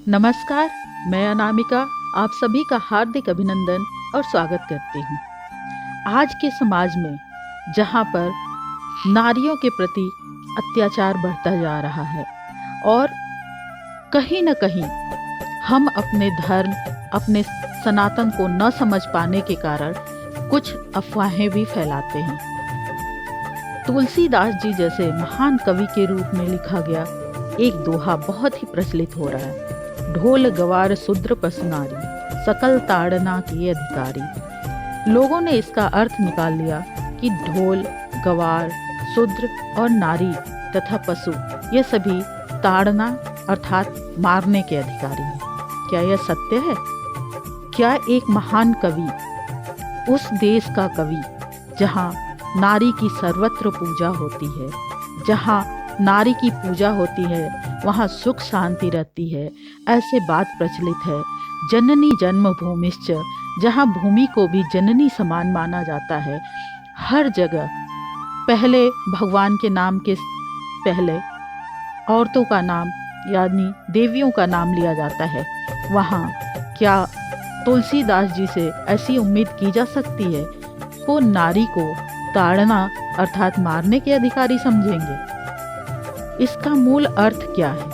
नमस्कार, मैं अनामिका आप सभी का हार्दिक अभिनंदन और स्वागत करती हूँ। आज के समाज में जहाँ पर नारियों के प्रति अत्याचार बढ़ता जा रहा है और कहीं न कहीं हम अपने धर्म, अपने सनातन को न समझ पाने के कारण कुछ अफवाहें भी फैलाते हैं। तुलसीदास जी जैसे महान कवि के रूप में लिखा गया एक दोहा बहुत ही प्रचलित हो रहा है। ढोल गवार शूद्र पशु नारी, सकल ताड़ना के अधिकारी। लोगों ने इसका अर्थ निकाल लिया कि ढोल, गवार, शूद्र और नारी तथा पशु ये सभी ताड़ना अर्थात मारने के अधिकारी हैं। क्या यह सत्य है? क्या एक महान कवि, उस देश का कवि जहाँ नारी की सर्वत्र पूजा होती है, जहाँ नारी की पूजा होती है वहाँ सुख शांति रहती है, ऐसे बात प्रचलित है। जननी जन्मभूमिश्च, जहाँ भूमि को भी जननी समान माना जाता है। हर जगह पहले भगवान के नाम के पहले औरतों का नाम यानी देवियों का नाम लिया जाता है। वहाँ क्या तुलसीदास जी से ऐसी उम्मीद की जा सकती है वो नारी को ताड़ना अर्थात मारने के अधिकारी समझेंगे? इसका मूल अर्थ क्या है?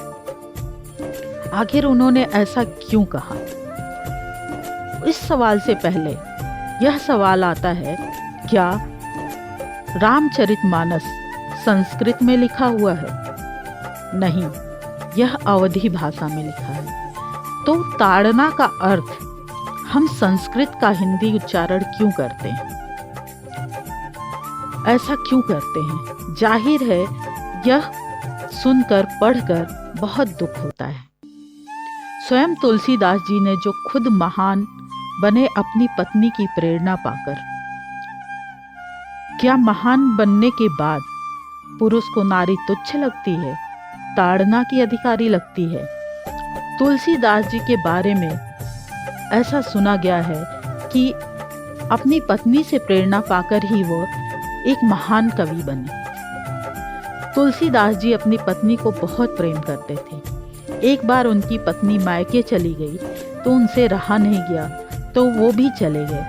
आखिर उन्होंने ऐसा क्यों कहा? इस सवाल से पहले यह सवाल आता है, क्या रामचरितमानस संस्कृत में लिखा हुआ है? नहीं, यह अवधी भाषा में लिखा है। तो ताड़ना का अर्थ हम संस्कृत का हिंदी उच्चारण क्यों करते हैं? ऐसा क्यों करते हैं? जाहिर है यह सुनकर पढ़कर बहुत दुख होता है। स्वयं तुलसीदास जी ने जो खुद महान बने अपनी पत्नी की प्रेरणा पाकर, क्या महान बनने के बाद पुरुष को नारी तुच्छ लगती है, ताड़ना की अधिकारी लगती है? तुलसीदास जी के बारे में ऐसा सुना गया है कि अपनी पत्नी से प्रेरणा पाकर ही वो एक महान कवि बने। तुलसीदास जी अपनी पत्नी को बहुत प्रेम करते थे। एक बार उनकी पत्नी मायके चली गई तो उनसे रहा नहीं गया तो वो भी चले गए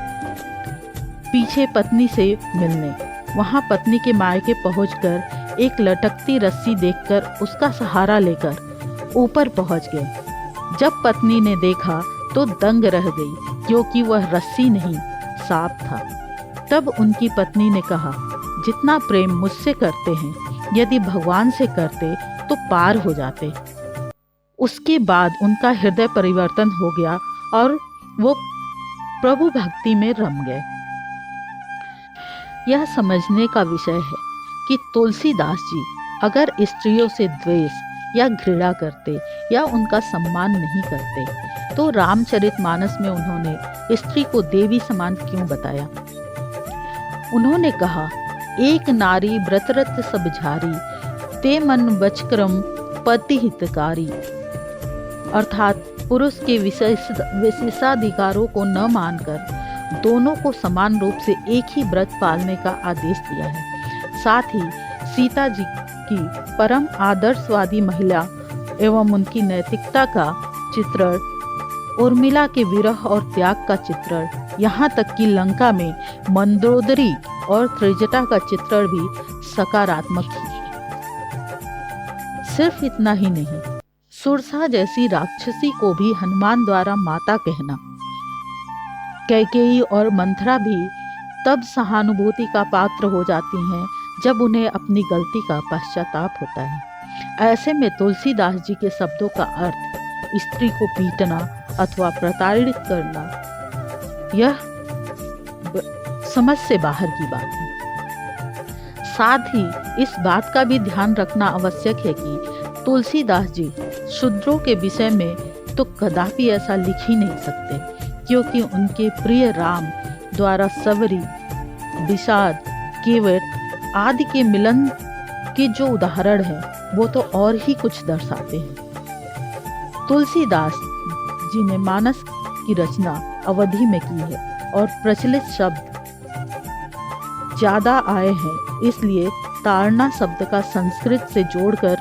पीछे पत्नी से मिलने। वहाँ पत्नी के मायके पहुंचकर एक लटकती रस्सी देखकर उसका सहारा लेकर ऊपर पहुंच गए। जब पत्नी ने देखा तो दंग रह गई क्योंकि वह रस्सी नहीं सांप था। तब उनकी पत्नी ने कहा, जितना प्रेम मुझसे करते हैं यदि भगवान से करते तो पार हो जाते। उसके बाद उनका हृदय परिवर्तन हो गया और वो प्रभु भक्ति में रम गए। यह समझने का विषय है कि तुलसीदास जी अगर स्त्रियों से द्वेष या घृणा करते या उनका सम्मान नहीं करते तो रामचरितमानस में उन्होंने स्त्री को देवी समान क्यों बताया? उन्होंने कहा, एक नारी व्रतरत सब झारी, ते मन बचक्रम पति हितकारी। अर्थात पुरुष के विशेषाधिकारों को न मानकर दोनों को समान रूप से एक ही व्रत पालने का आदेश दिया है। साथ ही सीता जी की परम आदर्शवादी महिला एवं उनकी नैतिकता का चित्रण, उर्मिला के विरह और त्याग का चित्रण, यहाँ तक कि लंका में मंदोदरी और त्रिजटा का चित्रण भी सकारात्मक ही। सिर्फ इतना ही नहीं, सुरसा जैसी राक्षसी को भी हनुमान द्वारा माता कहना। कैकेयी और मंथरा भी तब सहानुभूति का पात्र हो जाती हैं जब उन्हें अपनी गलती का पश्चाताप होता है। ऐसे में तुलसीदास जी के शब्दों का अर्थ स्त्री को पीटना अथवा प्रताड़ित करना यह समझ से बाहर की बात है। साथ ही इस बात का भी ध्यान रखना आवश्यक है कि तुलसीदास जी शूद्रों के विषय में तो कदापि ऐसा लिख ही नहीं सकते, क्योंकि उनके प्रिय राम द्वारा सबरी, विषाद, केवट आदि के मिलन के जो उदाहरण है वो तो और ही कुछ दर्शाते हैं। तुलसीदास जी ने मानस की रचना अवधी में की है और प्रचलित शब्द ज्यादा आए हैं, इसलिए ताड़ना शब्द का संस्कृत से जोड़कर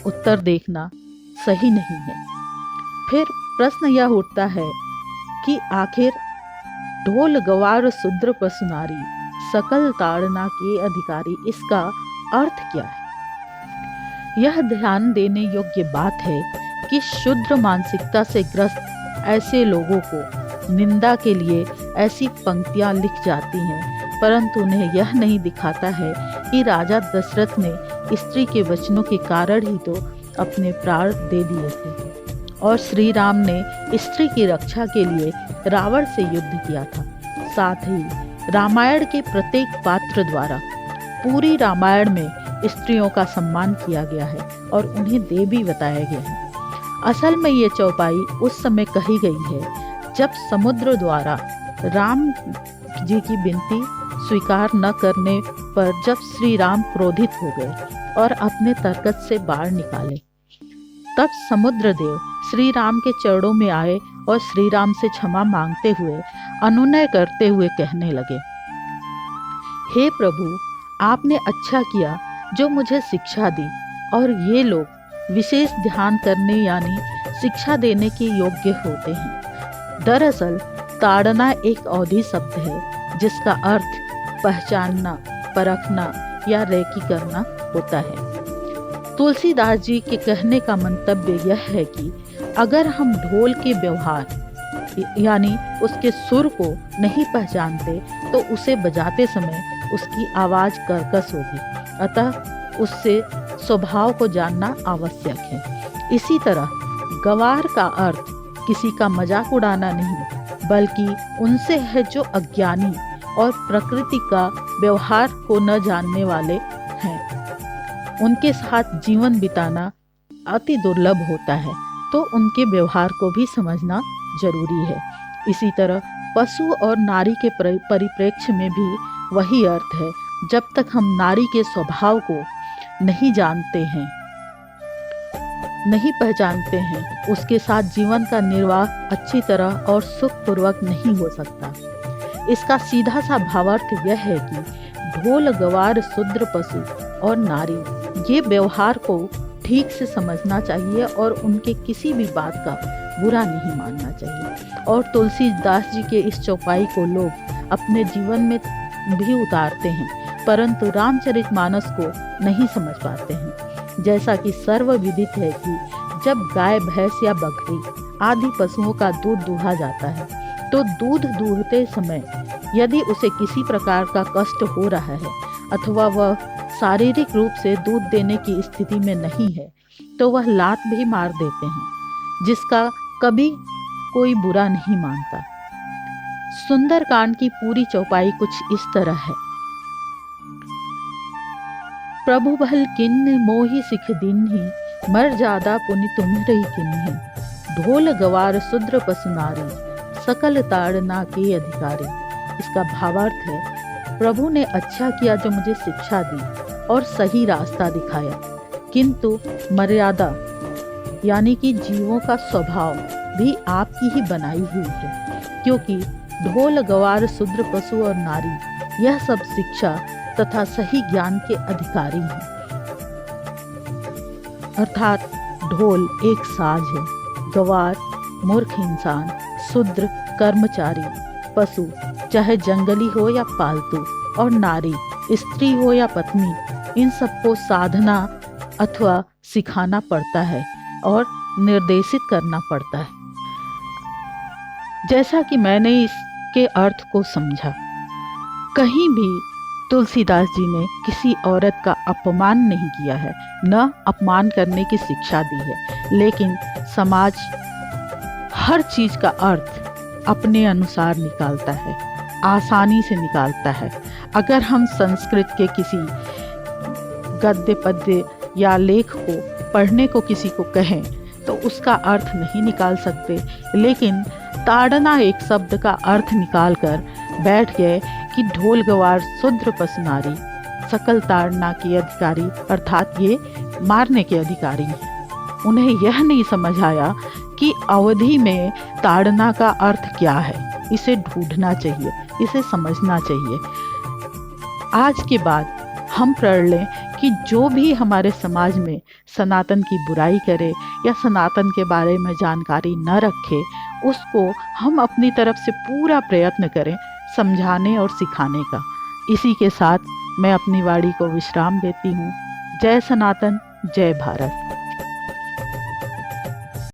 उत्तर देखना सही नहीं है। फिर प्रश्न यह उठता है कि आखिर ढोल गवार शूद्र पशु नारी सकल ताड़ना के अधिकारी, इसका अर्थ क्या है? यह ध्यान देने योग्य बात है कि शूद्र मानसिकता से ग्रस्त ऐसे लोगों को निंदा के लिए ऐसी पंक्तियां लिख जाती हैं, परंतु उन्हें यह नहीं दिखाता है कि राजा दशरथ ने स्त्री के वचनों के कारण ही तो अपने प्राण दे दिए थे और श्री राम ने स्त्री की रक्षा के लिए रावण से युद्ध किया था। साथ ही रामायण के प्रत्येक पात्र द्वारा पूरी रामायण में स्त्रियों का सम्मान किया गया है और उन्हें देवी बताया गया है। असल में ये चौपाई उस समय कही गई है जब समुद्र द्वारा राम जी की विनती स्वीकार न करने पर जब श्री राम क्रोधित हो गए और अपने तरकत से बाढ़ निकाले, तब समुद्र देव श्री राम के चरणों में आए और श्री राम से क्षमा मांगते हुए अनुनय करते हुए कहने लगे, हे प्रभु, आपने अच्छा किया जो मुझे शिक्षा दी और ये लोग विशेष ध्यान करने यानी शिक्षा देने के योग्य होते हैं। दरअसल ताड़ना एक अवधि शब्द है जिसका अर्थ पहचानना, परखना या रेकी करना होता है। तुलसीदास जी के कहने का मंतव्य यह है कि अगर हम ढोल के व्यवहार यानी उसके सुर को नहीं पहचानते तो उसे बजाते समय उसकी आवाज कर्कश होगी, अतः उससे स्वभाव को जानना आवश्यक है। इसी तरह गवार का अर्थ किसी का मजाक उड़ाना नहीं, बल्कि उनसे है जो अज्ञानी और प्रकृति का व्यवहार को न जानने वाले हैं। उनके साथ जीवन बिताना अति दुर्लभ होता है, तो उनके व्यवहार को भी समझना जरूरी है। इसी तरह पशु और नारी के परिप्रेक्ष्य में भी वही अर्थ है। जब तक हम नारी के स्वभाव को नहीं जानते हैं, नहीं पहचानते हैं, उसके साथ जीवन का निर्वाह अच्छी तरह और सुखपूर्वक नहीं हो सकता। इसका सीधा सा भावार्थ यह है कि ढोल गवार शूद्र पशु और नारी ये व्यवहार को ठीक से समझना चाहिए और उनके किसी भी बात का बुरा नहीं मानना चाहिए। और तुलसीदास जी के इस चौपाई को लोग अपने जीवन में भी उतारते हैं, परंतु रामचरितमानस को नहीं समझ पाते हैं। जैसा कि सर्वविदित है कि जब गाय, भैंस या बकरी आदि पशुओं का दूध दूहा जाता है तो दूध दूहते समय यदि उसे किसी प्रकार का कष्ट हो रहा है अथवा वह शारीरिक रूप से दूध देने की स्थिति में नहीं है तो वह लात भी मार देते हैं, जिसका कभी कोई बुरा नहीं मानता। सुंदरकांड की पूरी चौपाई कुछ इस तरह है। प्रभु भल किन्न मोहि सिख दिन्हि, मर्यादा पुनि तुम्हरे किन्हि, ढोल गवार शूद्र पशु नारी, सकल ताड़ना के अधिकारी। इसका भावार्थ है, प्रभु ने अच्छा किया जो मुझे शिक्षा दी और सही रास्ता दिखाया, किंतु मर्यादा यानी कि जीवों का स्वभाव भी आपकी ही बनाई हुई है, क्योंकि ढोल गवार शूद्र पशु और नारी यह सब शिक्षा तथा सही ज्ञान के अधिकारी हैं। अर्थात ढोल एक साज है, गवार मूर्ख इंसान, शूद्र कर्मचारी, पशु चाहे जंगली हो या पालतू, और नारी स्त्री हो या पत्नी, इन सबको साधना अथवा सिखाना पड़ता है और निर्देशित करना पड़ता है। जैसा कि मैंने इसके अर्थ को समझा, कहीं भी तुलसीदास जी ने किसी औरत का अपमान नहीं किया है, न अपमान करने की शिक्षा दी है, लेकिन समाज हर चीज का अर्थ अपने अनुसार निकालता है, आसानी से निकालता है। अगर हम संस्कृत के किसी गद्य पद्य या लेख को पढ़ने को किसी को कहें तो उसका अर्थ नहीं निकाल सकते, लेकिन ताड़ना एक शब्द का अर्थ निकाल कर बैठ गए कि ढोल गवार शूद्र पशु नारी सकल ताड़ना के अधिकारी, अर्थात ये मारने के अधिकारी हैं। उन्हें यह नहीं समझ आया कि अवधि में ताड़ना का अर्थ क्या है। इसे ढूंढना चाहिए, इसे समझना चाहिए। आज के बाद हम प्रण लें कि जो भी हमारे समाज में सनातन की बुराई करे या सनातन के बारे में जानकारी न रखे, उसको हम अपनी तरफ से पूरा प्रयत्न करें समझाने और सिखाने का। इसी के साथ मैं अपनी वाणी को विश्राम देती हूँ। जय सनातन, जय भारत।